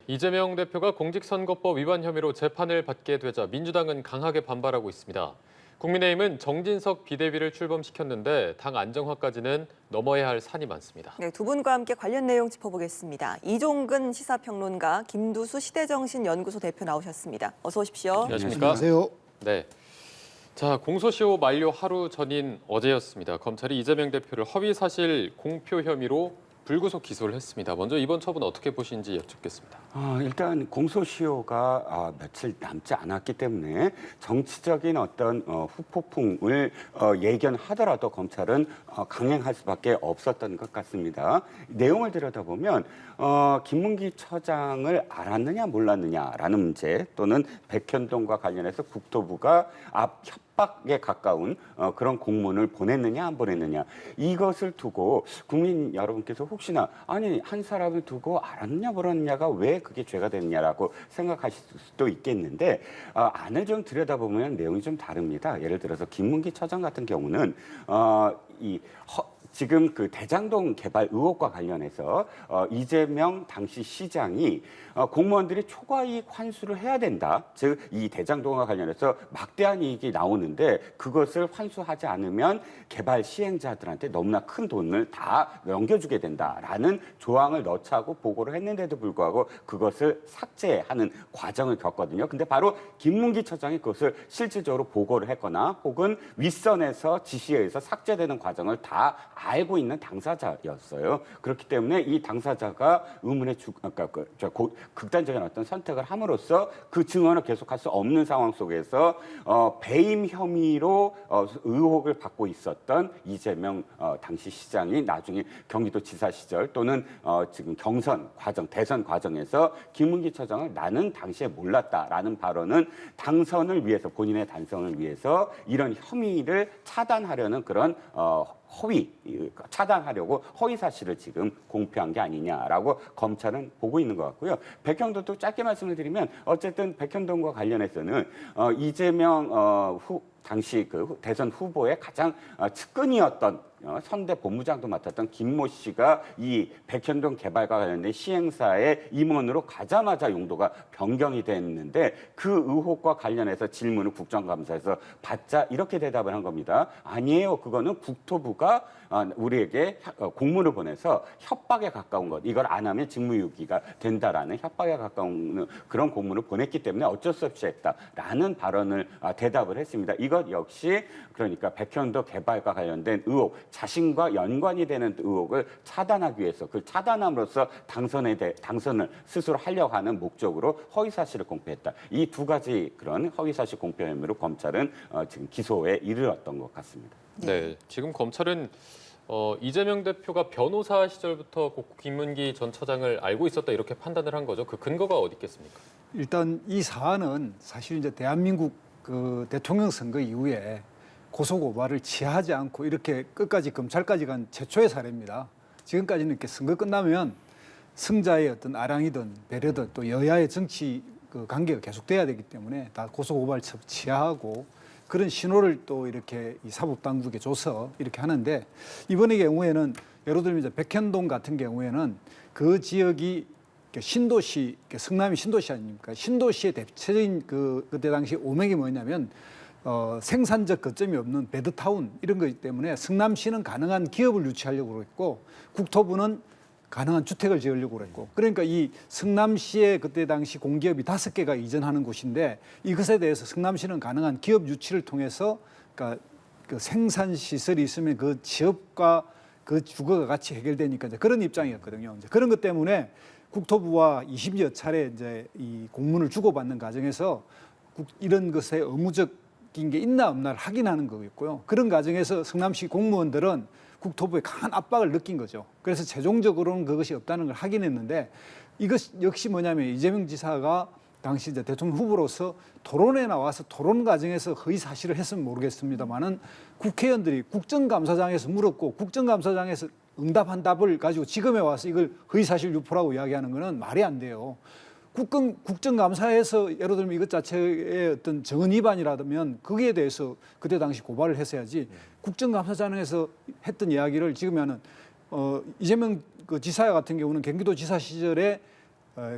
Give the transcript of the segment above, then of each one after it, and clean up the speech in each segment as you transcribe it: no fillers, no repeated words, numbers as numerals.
이재명 대표가 공직선거법 위반 혐의로 재판을 받게 되자 민주당은 강하게 반발하고 있습니다. 국민의힘은 정진석 비대위를 출범시켰는데 당 안정화까지는 넘어야 할 산이 많습니다. 네, 두 분과 함께 관련 내용 짚어보겠습니다. 이종근 시사평론가, 김두수 시대정신연구소 대표 나오셨습니다. 어서 오십시오. 안녕하십니까? 안녕하세요. 네. 자, 공소시효 만료 하루 전인 어제였습니다. 검찰이 이재명 대표를 허위사실 공표 혐의로 불구속 기소를 했습니다. 먼저 이번 처분 어떻게 보시는지 여쭙겠습니다. 일단 공소시효가 며칠 남지 않았기 때문에 정치적인 어떤 후폭풍을 예견하더라도 검찰은 강행할 수밖에 없었던 것 같습니다. 내용을 들여다보면 김문기 처장을 알았느냐 몰랐느냐라는 문제 또는 백현동과 관련해서 국토부가 협박에 가까운 그런 공문을 보냈느냐 안 보냈느냐 이것을 두고 국민 여러분께서 혹시나 아니 한 사람을 두고 알았느냐 몰랐느냐가 왜 그게 죄가 되느냐라고 생각하실 수도 있겠는데 안을 좀 들여다보면 내용이 좀 다릅니다. 예를 들어서 김문기 처장 같은 경우는 지금 그 대장동 개발 의혹과 관련해서 이재명 당시 시장이 공무원들이 초과이익 환수를 해야 된다. 즉 이 대장동과 관련해서 막대한 이익이 나오는데 그것을 환수하지 않으면 개발 시행자들한테 너무나 큰 돈을 다 넘겨주게 된다라는 조항을 넣자고 보고를 했는데도 불구하고 그것을 삭제하는 과정을 겪거든요. 근데 바로 김문기 처장이 그것을 실질적으로 보고를 했거나 혹은 윗선에서 지시에 의해서 삭제되는 과정을 다 알고 있는 당사자였어요. 그렇기 때문에 이 당사자가 의문의 극단적인 어떤 선택을 함으로써 그 증언을 계속할 수 없는 상황 속에서 배임 혐의로 의혹을 받고 있었던 이재명 당시 시장이 나중에 경기도지사 시절 또는 지금 경선 과정, 대선 과정에서 김문기 처장을 나는 당시에 몰랐다라는 발언은 당선을 위해서 본인의 당선을 위해서 이런 혐의를 차단하려는 그런 차단하려고 허위 사실을 지금 공표한 게 아니냐라고 검찰은 보고 있는 것 같고요. 백현동도 짧게 말씀을 드리면 어쨌든 백현동과 관련해서는 이재명 당시 그 대선 후보의 가장 측근이었던 선대 본부장도 맡았던 김모 씨가 이 백현동 개발과 관련된 시행사의 임원으로 가자마자 용도가 변경이 됐는데 그 의혹과 관련해서 질문을 국정감사에서 받자 이렇게 대답을 한 겁니다. 아니에요. 그거는 국토부가 우리에게 공문을 보내서 협박에 가까운 것, 이걸 안 하면 직무유기가 된다라는 협박에 가까운 그런 공문을 보냈기 때문에 어쩔 수 없이 했다라는 발언을 대답을 했습니다. 이것 역시 그러니까 백현도 개발과 관련된 의혹, 자신과 연관이 되는 의혹을 차단하기 위해서 그 차단함으로써 당선을 스스로 하려고 하는 목적으로 허위사실을 공표했다. 이 두 가지 그런 허위사실 공표 혐의로 검찰은 지금 기소에 이르렀던 것 같습니다. 네, 지금 검찰은 이재명 대표가 변호사 시절부터 김문기 전 처장을 알고 있었다 이렇게 판단을 한 거죠. 그 근거가 어디 있겠습니까? 일단 이 사안은 사실 이제 대한민국 그 대통령 선거 이후에 고소고발을 취하지 않고 이렇게 끝까지 검찰까지 간 최초의 사례입니다. 지금까지는 이렇게 선거 끝나면 승자의 어떤 아랑이든 배려든 또 여야의 정치 그 관계가 계속돼야 되기 때문에 다 고소고발처 취하하고 그런 신호를 또 이렇게 이 사법당국에 줘서 이렇게 하는데 이번의 경우에는 예를 들면 이제 백현동 같은 경우에는 그 지역이 신도시, 성남이 신도시 아닙니까? 신도시의 대표적인 그때 당시 오명이 뭐냐면 생산적 거점이 없는 배드타운 이런 거기 때문에 성남시는 가능한 기업을 유치하려고 그랬고 국토부는 가능한 주택을 지으려고 그랬고 그러니까 이 성남시의 그때 당시 공기업이 5개가 이전하는 곳인데 이것에 대해서 성남시는 가능한 기업 유치를 통해서 그러니까 그 생산 시설이 있으면 그 지역과 그 주거가 같이 해결되니까 이제 그런 입장이었거든요. 이제 그런 것 때문에 국토부와 20여 차례 이제 이 공문을 주고받는 과정에서 이런 것에 의무적인 게 있나 없나를 확인하는 거였고요. 그런 과정에서 성남시 공무원들은 국토부에 강한 압박을 느낀 거죠. 그래서 최종적으로는 그것이 없다는 걸 확인했는데 이것 역시 뭐냐면 이재명 지사가 당시 이제 대통령 후보로서 토론에 나와서 토론 과정에서 허위 사실을 했으면 모르겠습니다만은 국회의원들이 국정감사장에서 물었고 국정감사장에서 응답한 답을 가지고 지금에 와서 이걸 허위사실 유포라고 이야기하는 거는 말이 안 돼요. 국정감사에서 예를 들면 이것 자체의 어떤 정언 위반이라면 거기에 대해서 그때 당시 고발을 했어야지 국정감사장에서 했던 이야기를 지금 하는 이재명 그 지사 같은 경우는 경기도지사 시절에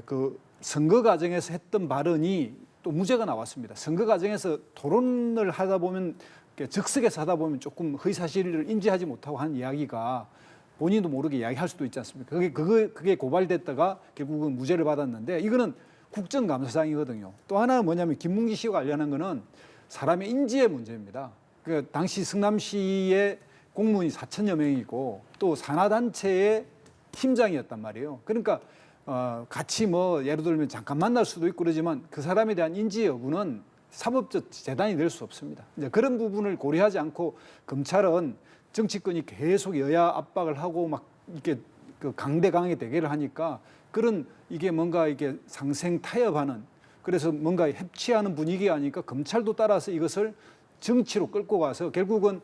그 선거 과정에서 했던 발언이 또 무죄가 나왔습니다. 선거 과정에서 토론을 하다 보면 즉석에서 하다 보면 조금 허위 사실을 인지하지 못하고 한 이야기가 본인도 모르게 이야기할 수도 있지 않습니까? 그게 고발됐다가 결국은 무죄를 받았는데 이거는 국정감사장이거든요. 또 하나 뭐냐면 김문기 씨와 관련한 거는 사람의 인지의 문제입니다. 그 당시 성남시의 공무원이 4천여 명이고 또 산하단체의 팀장이었단 말이에요. 그러니까 같이 뭐 예를 들면 잠깐 만날 수도 있고 그러지만 그 사람에 대한 인지 여부는 사법적 재단이 될 수 없습니다. 이제 그런 부분을 고려하지 않고 검찰은 정치권이 계속 여야 압박을 하고 막 이렇게 그 강대강의 대결을 하니까 그런 이게 뭔가 이게 상생 타협하는 그래서 뭔가 협치하는 분위기가 아니니까 검찰도 따라서 이것을 정치로 끌고 가서 결국은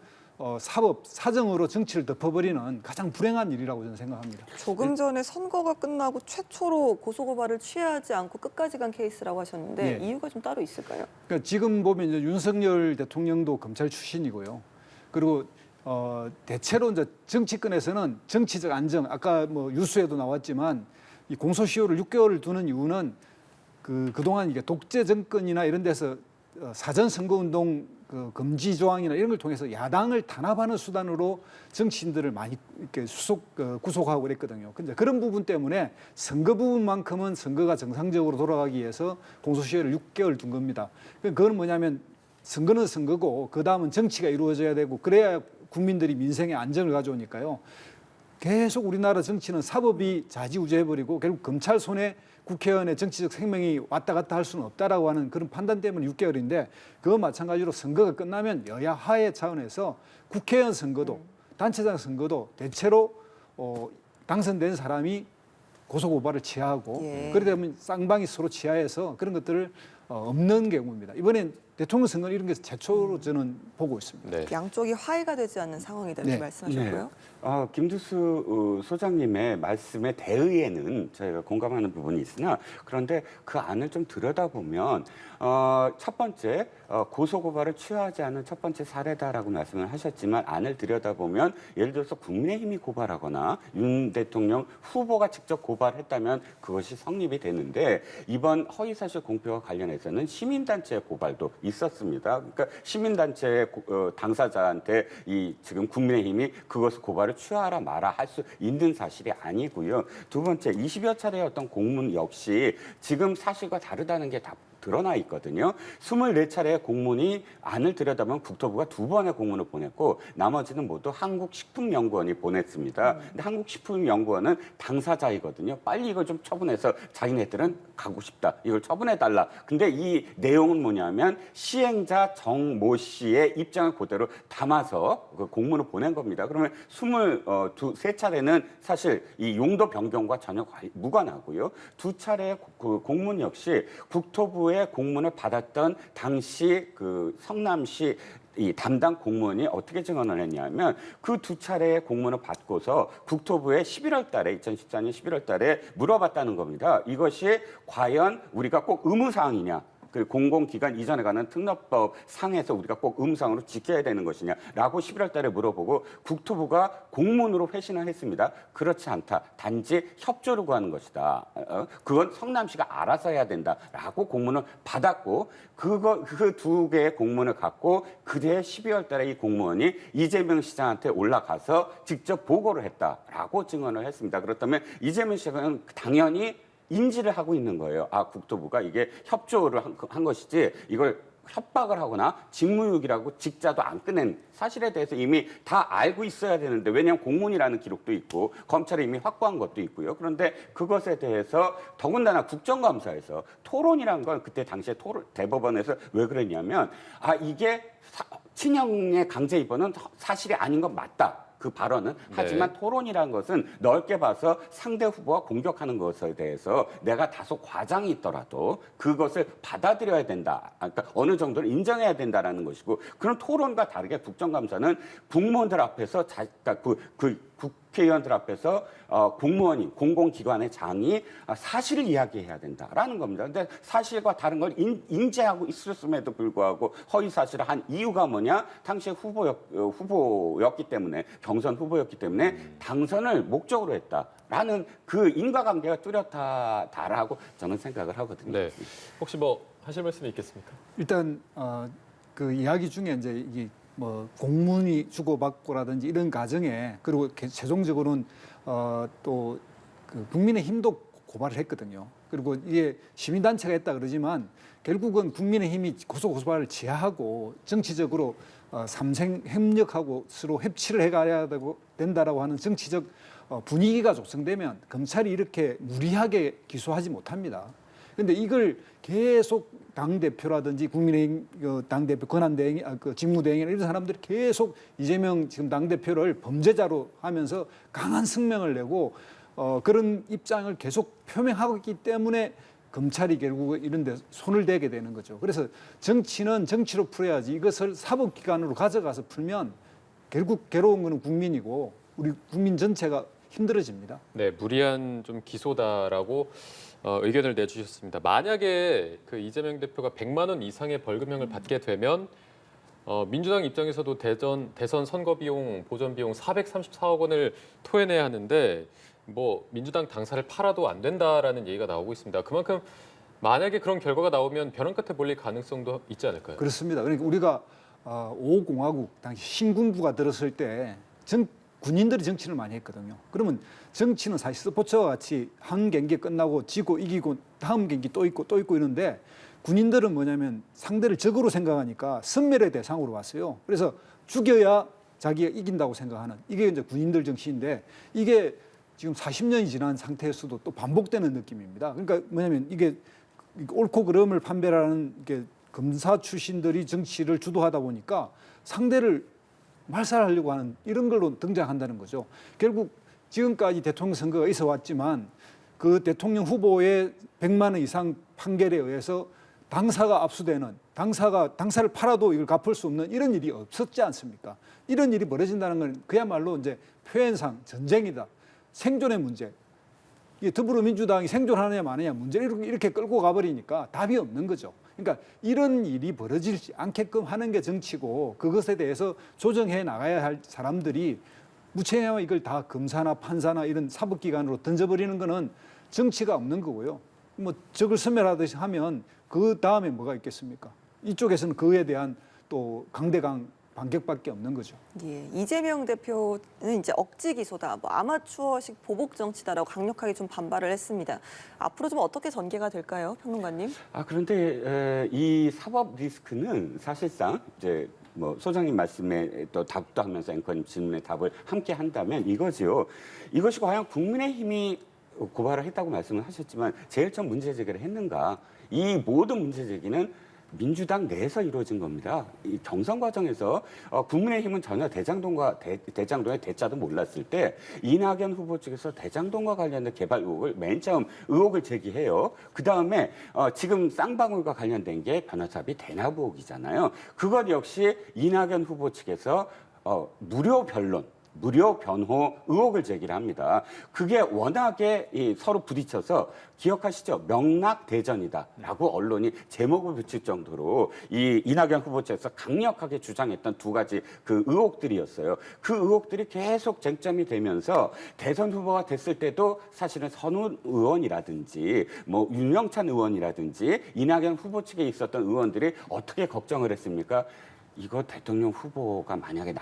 사법 사정으로 정치를 덮어버리는 가장 불행한 일이라고 저는 생각합니다. 조금 전에 선거가 끝나고 최초로 고소고발을 취하지 않고 끝까지 간 케이스라고 하셨는데 네. 이유가 좀 따로 있을까요? 그러니까 지금 보면 이제 윤석열 대통령도 검찰 출신이고요. 그리고 대체로 이제 정치권에서는 정치적 안정, 아까 뭐 뉴스에도 나왔지만 이 공소시효를 6개월을 두는 이유는 그동안 이게 독재 정권이나 이런 데서 사전 선거운동 그 금지 조항이나 이런 걸 통해서 야당을 탄압하는 수단으로 정치인들을 많이 이렇게 구속하고 그랬거든요. 근데 그런 부분 때문에 선거 부분만큼은 선거가 정상적으로 돌아가기 위해서 공소시효를 6개월 둔 겁니다. 그건 뭐냐면 선거는 선거고 그 다음은 정치가 이루어져야 되고 그래야 국민들이 민생의 안정을 가져오니까요. 계속 우리나라 정치는 사법이 좌지우지해버리고 결국 검찰 손에 국회의원의 정치적 생명이 왔다 갔다 할 수는 없다라고 하는 그런 판단 때문에 6개월인데 그거 마찬가지로 선거가 끝나면 여야 하의 차원에서 국회의원 선거도 단체장 선거도 대체로 당선된 사람이 고소고발을 취하하고 그러다 보면 쌍방이 서로 취하해서 그런 것들을 없는 경우입니다. 이번엔 대통령 선거는 이런 게 최초로 저는 보고 있습니다. 네. 양쪽이 화해가 되지 않는 상황이다 이렇게 네. 말씀하셨고요. 김두수 소장님의 말씀에 대의에는 저희가 공감하는 부분이 있으나 그런데 그 안을 좀 들여다보면 첫 번째 고소고발을 취하지 않은 첫 번째 사례다라고 말씀을 하셨지만 안을 들여다보면 예를 들어서 국민의힘이 고발하거나 윤 대통령 후보가 직접 고발했다면 그것이 성립이 되는데 이번 허위사실 공표와 관련해서는 시민단체의 고발도 있었습니다. 그러니까 시민단체의 당사자한테 지금 국민의힘이 그것을 고발을 취하라 마라 할 수 있는 사실이 아니고요. 두 번째, 20여 차례의 어떤 공문 역시 지금 사실과 다르다는 게 다 드러나 있거든요. 24차례의 공문이 안을 들여다보면 국토부가 2번의 공문을 보냈고 나머지는 모두 한국식품연구원이 보냈습니다. 근데 한국식품연구원은 당사자이거든요. 빨리 이걸 좀 처분해서 자기네들은 가고 싶다. 이걸 처분해달라. 근데 이 내용은 뭐냐면 시행자 정모 씨의 입장을 그대로 담아서 그 공문을 보낸 겁니다. 그러면 23차례는 사실 이 용도 변경과 전혀 무관하고요. 2차례의 그 공문 역시 국토부의 공문을 받았던 당시 그 성남시 이 담당 공무원이 어떻게 증언을 했냐면 그 2차례의 공문을 받고서 국토부에 11월 달에 2014년 11월 달에 물어봤다는 겁니다. 이것이 과연 우리가 꼭 의무사항이냐. 그리고 공공기관 이전에 관한 특례법 상에서 우리가 꼭 의무상으로 지켜야 되는 것이냐라고 11월 달에 물어보고 국토부가 공문으로 회신을 했습니다. 그렇지 않다. 단지 협조를 구하는 것이다. 그건 성남시가 알아서 해야 된다라고 공문을 받았고 그 2개의 공문을 갖고 그해 12월 달에 이 공무원이 이재명 시장한테 올라가서 직접 보고를 했다라고 증언을 했습니다. 그렇다면 이재명 시장은 당연히 인지를 하고 있는 거예요. 국토부가 이게 협조를 한 것이지 이걸 협박을 하거나 직무유기라고 직자도 안 꺼낸 사실에 대해서 이미 다 알고 있어야 되는데 왜냐하면 공문이라는 기록도 있고 검찰이 이미 확보한 것도 있고요. 그런데 그것에 대해서 더군다나 국정감사에서 토론이란 건 그때 당시에 대법원에서 왜 그랬냐면 이게 친형의 강제 입원은 사실이 아닌 건 맞다. 그 발언은 하지만 토론이라는 것은 넓게 봐서 상대 후보가 공격하는 것에 대해서 내가 다소 과장이 있더라도 그것을 받아들여야 된다. 그러니까 어느 정도는 인정해야 된다라는 것이고 그런 토론과 다르게 국정감사는 국무원들 앞에서 그러니까 국회의원들 앞에서 공무원이 공공기관의 장이 사실을 이야기해야 된다라는 겁니다. 근데 사실과 다른 걸 인지하고 있었음에도 불구하고 허위 사실을 한 이유가 뭐냐? 당시에 후보였기 때문에 경선 후보였기 때문에 당선을 목적으로 했다라는 그 인과관계가 뚜렷하다라고 저는 생각을 하거든요. 네. 혹시 뭐 하실 말씀이 있겠습니까? 일단 그 이야기 중에 이제 이게 뭐 공문이 주고받고라든지 이런 과정에 그리고 최종적으로는 또 그 국민의힘도 고발을 했거든요. 그리고 이게 시민단체가 했다 그러지만 결국은 국민의힘이 고소고발을 지하하고 정치적으로 삼생 협력하고 서로 협치를 해가야 된다라고 하는 정치적 분위기가 조성되면 검찰이 이렇게 무리하게 기소하지 못합니다. 그런데 이걸 계속 당대표라든지 국민의힘 당대표 권한대행, 직무대행이나 이런 사람들이 계속 이재명 지금 당대표를 범죄자로 하면서 강한 성명을 내고 그런 입장을 계속 표명하고 있기 때문에 검찰이 결국 이런 데 손을 대게 되는 거죠. 그래서 정치는 정치로 풀어야지 이것을 사법기관으로 가져가서 풀면 결국 괴로운 거는 국민이고 우리 국민 전체가 힘들어집니다. 네, 무리한 좀 기소다라고 의견을 내주셨습니다. 만약에 그 이재명 대표가 100만 원 이상의 벌금형을 받게 되면 민주당 입장에서도 대선 선거 비용, 보전 비용 434억 원을 토해내야 하는데 뭐 민주당 당사를 팔아도 안 된다라는 얘기가 나오고 있습니다. 그만큼 만약에 그런 결과가 나오면 벼랑 끝에 몰릴 가능성도 있지 않을까요? 그렇습니다. 그러니까 우리가 5공화국 당시 신군부가 들었을 때 군인들이 정치를 많이 했거든요. 그러면 정치는 사실 스포츠와 같이 한 경기 끝나고 지고 이기고 다음 경기 또 있고 또 있고 이런데 군인들은 뭐냐면 상대를 적으로 생각하니까 섬멸의 대상으로 왔어요. 그래서 죽여야 자기가 이긴다고 생각하는 이게 이제 군인들 정치인데 이게 지금 40년이 지난 상태에서도 또 반복되는 느낌입니다. 그러니까 뭐냐면 이게 옳고 그름을 판별하는 게 검사 출신들이 정치를 주도하다 보니까 상대를 말살하려고 하는 이런 걸로 등장한다는 거죠. 결국 지금까지 대통령 선거가 있어 왔지만 그 대통령 후보의 100만 원 이상 판결에 의해서 당사가 압수되는 당사를 팔아도 이걸 갚을 수 없는 이런 일이 없었지 않습니까? 이런 일이 벌어진다는 건 그야말로 이제 표현상 전쟁이다. 생존의 문제. 이게 더불어민주당이 생존하느냐 마느냐 문제 이렇게 끌고 가버리니까 답이 없는 거죠. 그러니까 이런 일이 벌어지지 않게끔 하는 게 정치고 그것에 대해서 조정해 나가야 할 사람들이 무책임하면 이걸 다 검사나 판사나 이런 사법기관으로 던져버리는 거는 정치가 없는 거고요. 뭐 적을 섬멸하듯이 하면 그 다음에 뭐가 있겠습니까? 이쪽에서는 그에 대한 또 강대강 반격밖에 없는 거죠. 예, 이재명 대표는 이제 억지 기소다, 뭐 아마추어식 보복 정치다라고 강력하게 좀 반발을 했습니다. 앞으로 좀 어떻게 전개가 될까요, 평론가님? 그런데 이 사법 리스크는 사실상 이제 뭐 소장님 말씀에 또 답도 하면서 앵커님 질문에 답을 함께 한다면 이거죠. 이것이 과연 국민의힘이 고발을 했다고 말씀을 하셨지만 제일 처음 문제 제기를 했는가? 이 모든 문제 제기는 민주당 내에서 이루어진 겁니다. 이 경선 과정에서 국민의힘은 전혀 대장동의 대자도 몰랐을 때 이낙연 후보 측에서 대장동과 관련된 개발 의혹을 맨 처음 의혹을 제기해요. 그 다음에 지금 쌍방울과 관련된 게 변호사비 대납 의혹이잖아요. 그것 역시 이낙연 후보 측에서 무료 변호 의혹을 제기를 합니다. 그게 워낙에 서로 부딪혀서 기억하시죠? 명락대전이다라고 언론이 제목을 붙일 정도로 이 이낙연 후보 측에서 강력하게 주장했던 두 가지 그 의혹들이었어요. 그 의혹들이 계속 쟁점이 되면서 대선 후보가 됐을 때도 사실은 선훈 의원이라든지 뭐 윤영찬 의원이라든지 이낙연 후보 측에 있었던 의원들이 어떻게 걱정을 했습니까? 이거 대통령 후보가 만약에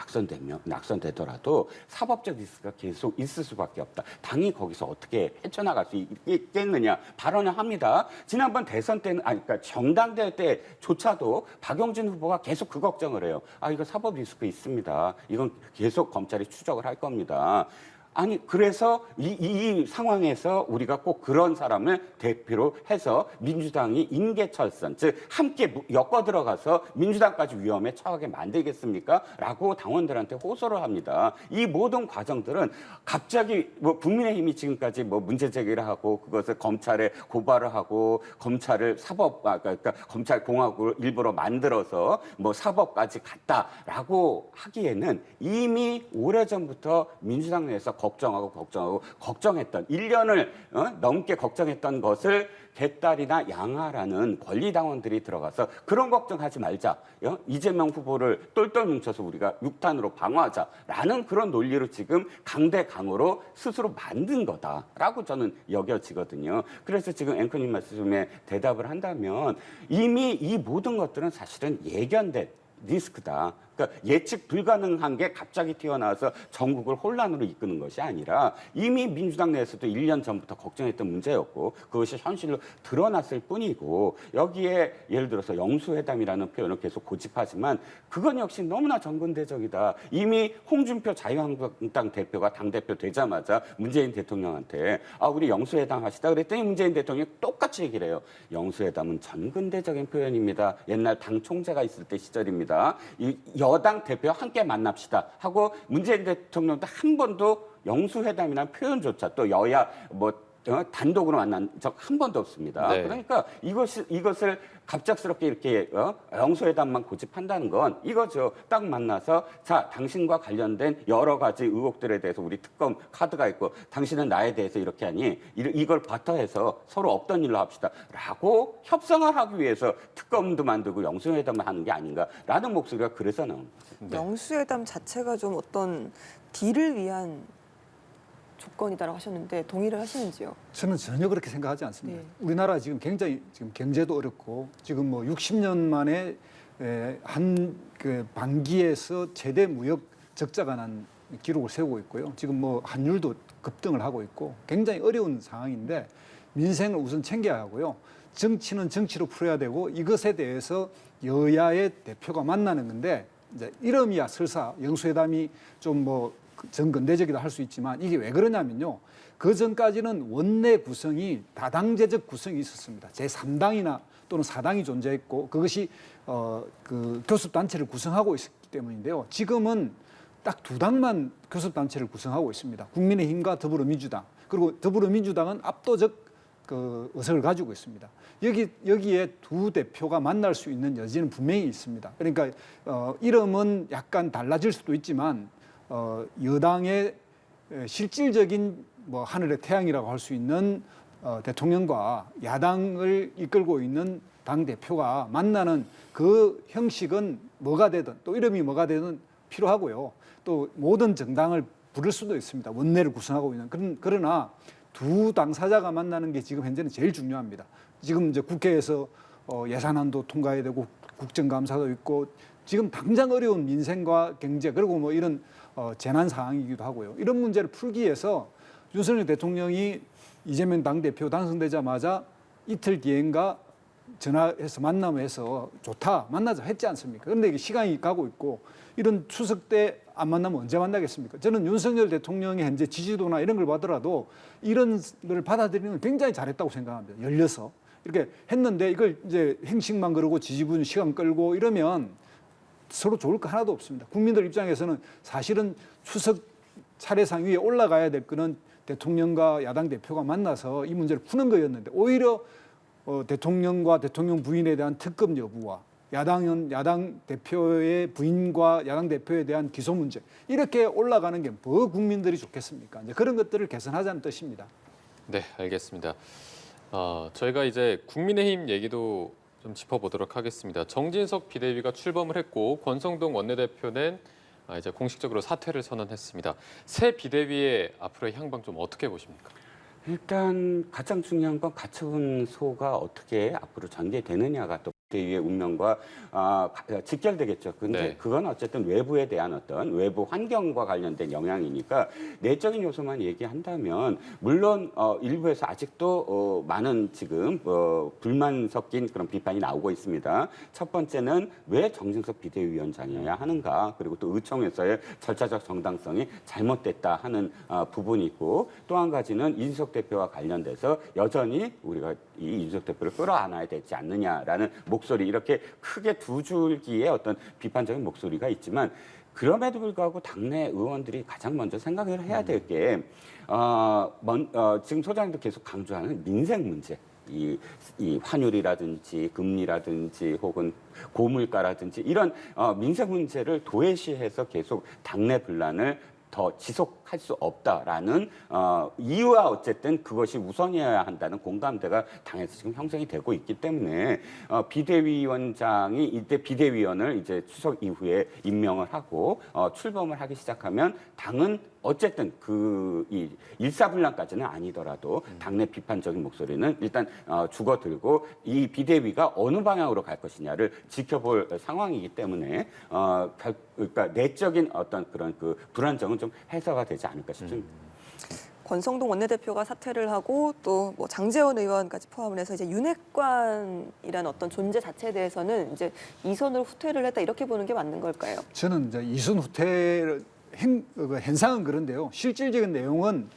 낙선되더라도 사법적 리스크가 계속 있을 수밖에 없다. 당이 거기서 어떻게 헤쳐나갈 수 있겠느냐 발언을 합니다. 지난번 대선 때는 그러니까 정당대 때조차도 박용진 후보가 계속 그 걱정을 해요. 이거 사법 리스크 있습니다. 이건 계속 검찰이 추적을 할 겁니다. 아니 그래서 이 상황에서 우리가 꼭 그런 사람을 대표로 해서 민주당이 인계철선, 즉 함께 엮어 들어가서 민주당까지 위험에 처하게 만들겠습니까? 라고 당원들한테 호소를 합니다. 이 모든 과정들은 갑자기 뭐 국민의힘이 지금까지 뭐 문제 제기를 하고 그것을 검찰에 고발을 하고 검찰을 그러니까 검찰 공화국을 일부러 만들어서 뭐 사법까지 갔다라고 하기에는 이미 오래전부터 민주당 내에서 걱정했던 1년을 넘게 걱정했던 것을 개딸이나 양아라는 권리당원들이 들어가서 그런 걱정하지 말자. 이재명 후보를 똘똘 뭉쳐서 우리가 6탄으로 방어하자라는 그런 논리로 지금 강대강으로 스스로 만든 거다라고 저는 여겨지거든요. 그래서 지금 앵커님 말씀에 대답을 한다면 이미 이 모든 것들은 사실은 예견된 리스크다. 그러니까 예측 불가능한 게 갑자기 튀어나와서 전국을 혼란으로 이끄는 것이 아니라 이미 민주당 내에서도 1년 전부터 걱정했던 문제였고 그것이 현실로 드러났을 뿐이고 여기에 예를 들어서 영수회담이라는 표현을 계속 고집하지만 그건 역시 너무나 정근대적이다. 이미 홍준표 자유한국당 대표가 당대표 되자마자 문재인 대통령한테 우리 영수회담 하시다 그랬더니 문재인 대통령이 똑같이 얘기를 해요. 영수회담은 전근대적인 표현입니다. 옛날 당 총재가 있을 때 시절입니다. 여당 대표와 함께 만납시다 하고 문재인 대통령도 한 번도 영수회담이라는 표현조차 또 여야 단독으로 만난 적 한 번도 없습니다. 네. 그러니까 이것을 갑작스럽게 이렇게 영수회담만 고집한다는 건 이거죠. 딱 만나서 자 당신과 관련된 여러 가지 의혹들에 대해서 우리 특검 카드가 있고 당신은 나에 대해서 이렇게 하니 이걸 바터해서 서로 없던 일로 합시다라고 협상을 하기 위해서 특검도 만들고 영수회담을 하는 게 아닌가라는 목소리가 그래서 나옵니다. 네. 영수회담 자체가 좀 어떤 딜을 위한 조건이다라고 하셨는데 동의를 하시는지요? 저는 전혀 그렇게 생각하지 않습니다. 네. 우리나라 지금 굉장히 지금 경제도 어렵고 지금 뭐 60년 만에 한 그 반기에서 최대 무역 적자가 난 기록을 세우고 있고요. 지금 뭐 환율도 급등을 하고 있고 굉장히 어려운 상황인데 민생을 우선 챙겨야 하고요. 정치는 정치로 풀어야 되고 이것에 대해서 여야의 대표가 만나는 건데 이제 이름이야 설사 영수회담이 좀 뭐 정근대적이다 할 수 있지만 이게 왜 그러냐면요. 그 전까지는 원내 구성이 다당제적 구성이 있었습니다. 제3당이나 또는 4당이 존재했고 그것이 그 교섭단체를 구성하고 있었기 때문인데요. 지금은 딱 2당만 교섭단체를 구성하고 있습니다. 국민의힘과 더불어민주당. 그리고 더불어민주당은 압도적 그 의석을 가지고 있습니다. 여기에 두 대표가 만날 수 있는 여지는 분명히 있습니다. 그러니까 이름은 약간 달라질 수도 있지만 여당의 실질적인 뭐 하늘의 태양이라고 할 수 있는 대통령과 야당을 이끌고 있는 당 대표가 만나는 그 형식은 뭐가 되든 또 이름이 뭐가 되든 필요하고요. 또 모든 정당을 부를 수도 있습니다. 원내를 구성하고 있는 그러나 두 당사자가 만나는 게 지금 현재는 제일 중요합니다. 지금 이제 국회에서 예산안도 통과해야 되고 국정감사도 있고 지금 당장 어려운 민생과 경제 그리고 뭐 이런 재난 상황이기도 하고요. 이런 문제를 풀기 위해서 윤석열 대통령이 이재명 당대표 당선되자마자 이틀 뒤인가 전화해서 만남해서 좋다 만나자 했지 않습니까? 그런데 이게 시간이 가고 있고 이런 추석 때 안 만나면 언제 만나겠습니까? 저는 윤석열 대통령의 현재 지지도나 이런 걸 봐더라도 이런 걸 받아들이는 걸 굉장히 잘했다고 생각합니다. 열려서 이렇게 했는데 이걸 이제 행식만 그러고 지지부는 시간 끌고 이러면 서로 좋을 거 하나도 없습니다. 국민들 입장에서는 사실은 추석 차례상 위에 올라가야 될 거는 대통령과 야당 대표가 만나서 이 문제를 푸는 거였는데 오히려 대통령과 대통령 부인에 대한 특검 여부와 야당은 야당 대표의 부인과 야당 대표에 대한 기소 문제 이렇게 올라가는 게 뭐 국민들이 좋겠습니까? 이제 그런 것들을 개선하자는 뜻입니다. 네, 알겠습니다. 저희가 이제 국민의힘 얘기도 좀 짚어보도록 하겠습니다. 정진석 비대위가 출범을 했고 권성동 원내대표는 이제 공식적으로 사퇴를 선언했습니다. 새 비대위의 앞으로의 향방 좀 어떻게 보십니까? 일단 가장 중요한 건 갖춰온 소가 어떻게 앞으로 전개되느냐가 또 비대위의 운명과 직결되겠죠. 근데 네. 그건 어쨌든 외부에 대한 어떤 외부 환경과 관련된 영향이니까 내적인 요소만 얘기한다면 물론 일부에서 아직도 많은 지금 불만 섞인 그런 비판이 나오고 있습니다. 첫 번째는 왜 정진석 비대위원장이어야 하는가, 그리고 또 의총에서의 절차적 정당성이 잘못됐다 하는 부분이 있고, 또 한 가지는 이준석 대표와 관련돼서 여전히 우리가 이 이준석 대표를 끌어안아야 되지 않느냐라는 목소리, 이렇게 크게 두 줄기의 어떤 비판적인 목소리가 있지만, 그럼에도 불구하고 당내 의원들이 가장 먼저 생각을 해야 될 게 지금 소장님도 계속 강조하는 민생 문제. 이 환율이라든지 금리라든지 혹은 고물가라든지 이런 민생 문제를 도외시해서 계속 당내 분란을 더 지속할 수 없다라는 이유와 어쨌든 그것이 우선이어야 한다는 공감대가 당에서 지금 형성이 되고 있기 때문에 비대위원장이 이때 비대위원을 이제 추석 이후에 임명을 하고 출범을 하기 시작하면 당은 어쨌든 이 일사불란까지는 아니더라도 당내 비판적인 목소리는 일단 죽어들고 이 비대위가 어느 방향으로 갈 것이냐를 지켜볼 상황이기 때문에 그러니까 내적인 어떤 그런 그 불안정은 좀 해소가 되지 않을까 싶습니다. 권성동 원내대표가 사퇴를 하고 또 뭐 장제원 의원까지 포함을 해서 이제 윤핵관이라는 어떤 존재 자체에 대해서는 이제 이선으로 후퇴를 했다, 이렇게 보는 게 맞는 걸까요? 저는 이제 이순 후퇴 현상은 그런데요. 실질적인 내용은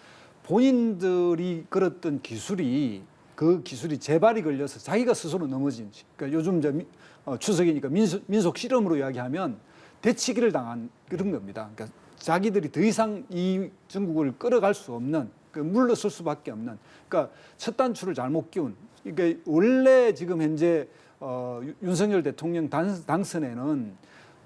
본인들이 걸었던 기술이 그 기술이 재발이 걸려서 자기가 스스로 넘어진. 그러니까 요즘 이제 추석이니까 민속 실험으로 이야기하면 대치기를 당한 그런 겁니다. 그러니까 자기들이 더 이상 이 전국을 끌어갈 수 없는, 물러설 수밖에 없는. 그러니까 첫 단추를 잘못 끼운. 그러니까 원래 지금 현재 윤석열 대통령 당선에는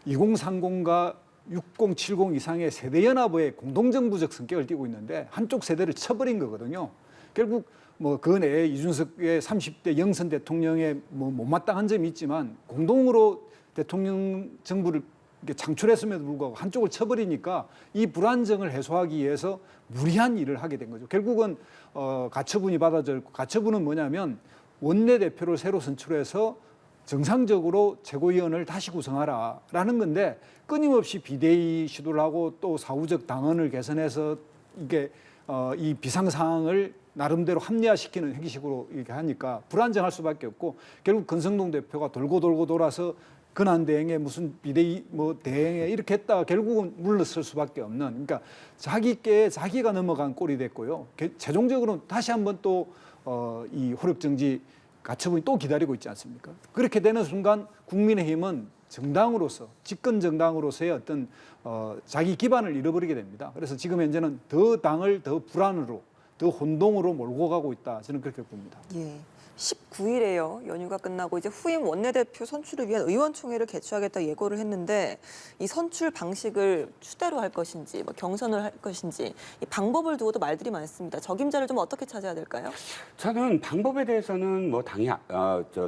2030과 60, 70 이상의 세대연합의 공동정부적 성격을 띠고 있는데 한쪽 세대를 쳐버린 거거든요. 결국 뭐 그 내에 이준석의 30대 영선 대통령의 뭐 못마땅한 점이 있지만 공동으로 대통령 정부를 창출했음에도 불구하고 한쪽을 쳐버리니까 이 불안정을 해소하기 위해서 무리한 일을 하게 된 거죠. 결국은 가처분이 받아져 있고, 가처분은 뭐냐면 원내대표를 새로 선출해서 정상적으로 최고위원을 다시 구성하라라는 건데, 끊임없이 비대위 시도를 하고 또 사후적 당헌을 개선해서 이게 이 비상 상황을 나름대로 합리화시키는 형식으로 이렇게 하니까 불안정할 수밖에 없고, 결국 권성동 대표가 돌고 돌아서 근한 대행에 무슨 비대위 뭐 대행에 이렇게 했다가 결국은 물러설 수밖에 없는, 그러니까 자기께 자기가 넘어간 꼴이 됐고요. 최종적으로는 다시 한번 또 이 호력정지 가처분이 또 기다리고 있지 않습니까? 그렇게 되는 순간 국민의힘은 정당으로서, 집권 정당으로서의 어떤 자기 기반을 잃어버리게 됩니다. 그래서 지금 현재는 더 당을 더 불안으로, 더 혼동으로 몰고 가고 있다, 저는 그렇게 봅니다. 예. 19일에요. 연휴가 끝나고 이제 후임 원내대표 선출을 위한 의원총회를 개최하겠다 예고를 했는데, 이 선출 방식을 추대로 할 것인지, 뭐 경선을 할 것인지, 이 방법을 두고도 말들이 많습니다. 적임자를 좀 어떻게 찾아야 될까요? 저는 방법에 대해서는 뭐 당이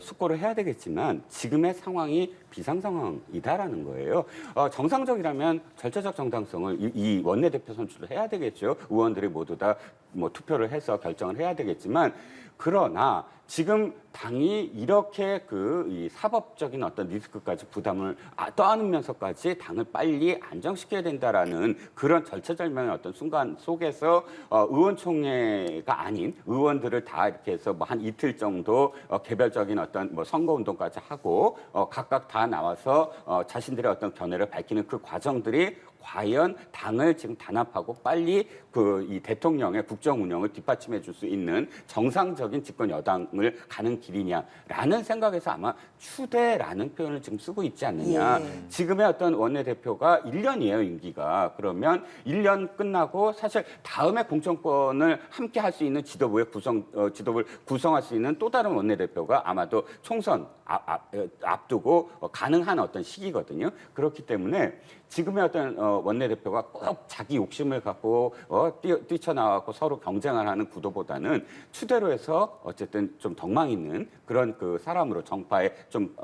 숙고를 해야 되겠지만 지금의 상황이 비상 상황이다라는 거예요. 정상적이라면 절차적 정당성을 이 원내대표 선출을 해야 되겠죠. 의원들이 모두 다 뭐 투표를 해서 결정을 해야 되겠지만, 그러나 지금 당이 이렇게 이 사법적인 어떤 리스크까지 부담을 떠안으면서까지 당을 빨리 안정시켜야 된다라는 그런 절차절명의 어떤 순간 속에서 의원총회가 아닌 의원들을 다 이렇게 해서 뭐 한 이틀 정도 개별적인 어떤 뭐 선거운동까지 하고 각각 다 나와서 자신들의 어떤 견해를 밝히는 그 과정들이 과연 당을 지금 단합하고 빨리 이 대통령의 국정 운영을 뒷받침해 줄 수 있는 정상적인 집권 여당을 가는 길이냐라는 생각에서 아마 추대라는 표현을 지금 쓰고 있지 않느냐. 예. 지금의 어떤 원내대표가 1년이에요, 임기가. 그러면 1년 끝나고 사실 다음에 공천권을 함께 할 수 있는 지도부를 구성할 수 있는 또 다른 원내대표가 아마도 총선 앞두고 가능한 어떤 시기거든요. 그렇기 때문에 지금의 어떤 원내대표가 꼭 자기 욕심을 갖고 뛰쳐나와서 서로 경쟁을 하는 구도보다는 추대로 해서 어쨌든 좀 덕망 있는 그런 그 사람으로, 정파에 좀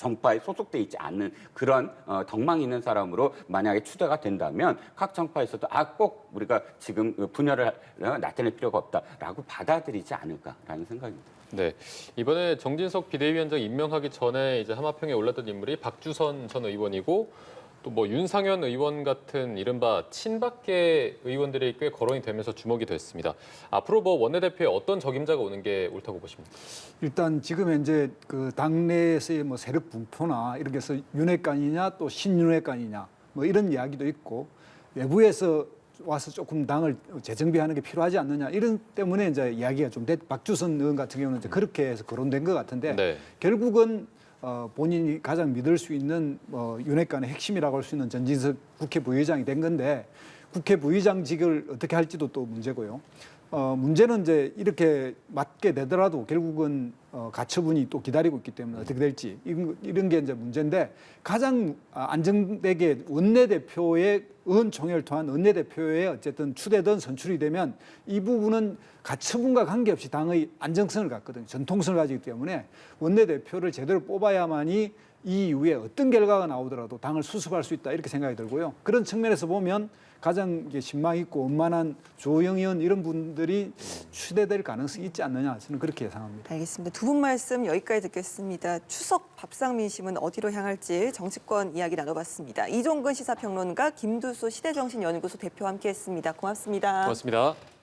정파에 소속돼 있지 않는 그런 덕망 있는 사람으로 만약에 추대가 된다면 각 정파에서도 꼭 우리가 지금 분열을 나타낼 필요가 없다라고 받아들이지 않을까라는 생각입니다. 네, 이번에 정진석 비대위원장 임명하기 전에 이제 하마평에 올랐던 인물이 박주선 전 의원이고 또 뭐 윤상현 의원 같은 이른바 친박계 의원들이 꽤 거론이 되면서 주목이 됐습니다. 앞으로 뭐 원내대표에 어떤 적임자가 오는 게 옳다고 보십니까? 일단 지금 현재 그 당내에서의 뭐 세력 분포나 이렇게 해서 윤핵관이냐 또 신윤핵관이냐 뭐 이런 이야기도 있고 외부에서 와서 조금 당을 재정비하는 게 필요하지 않느냐 이런 때문에 이제 이야기가 좀 박주선 의원 같은 경우는 이제 그렇게 해서 거론된 것 같은데 네. 결국은 본인이 가장 믿을 수 있는 윤핵관의 핵심이라고 할 수 있는 전진석 국회 부의장이 된 건데 국회 부의장직을 어떻게 할지도 또 문제고요. 문제는 이제 이렇게 맡게 되더라도 결국은 가처분이 또 기다리고 있기 때문에 어떻게 될지 이런 게 이제 문제인데 가장 안정되게 원내대표의 의원총회를 통한 원내대표의 어쨌든 추대든 선출이 되면 이 부분은 가처분과 관계없이 당의 안정성을 갖거든요. 전통성을 가지기 때문에 원내대표를 제대로 뽑아야만이 이 이후에 어떤 결과가 나오더라도 당을 수습할 수 있다 이렇게 생각이 들고요. 그런 측면에서 보면 가장 신망 있고 원만한 조영 의원 이런 분들이 추대될 가능성이 있지 않느냐 저는 그렇게 예상합니다. 알겠습니다. 두 분 말씀 여기까지 듣겠습니다. 추석 밥상 민심은 어디로 향할지 정치권 이야기 나눠봤습니다. 이종근 시사평론가, 김두수 시대정신연구소 대표와 함께했습니다. 고맙습니다. 고맙습니다.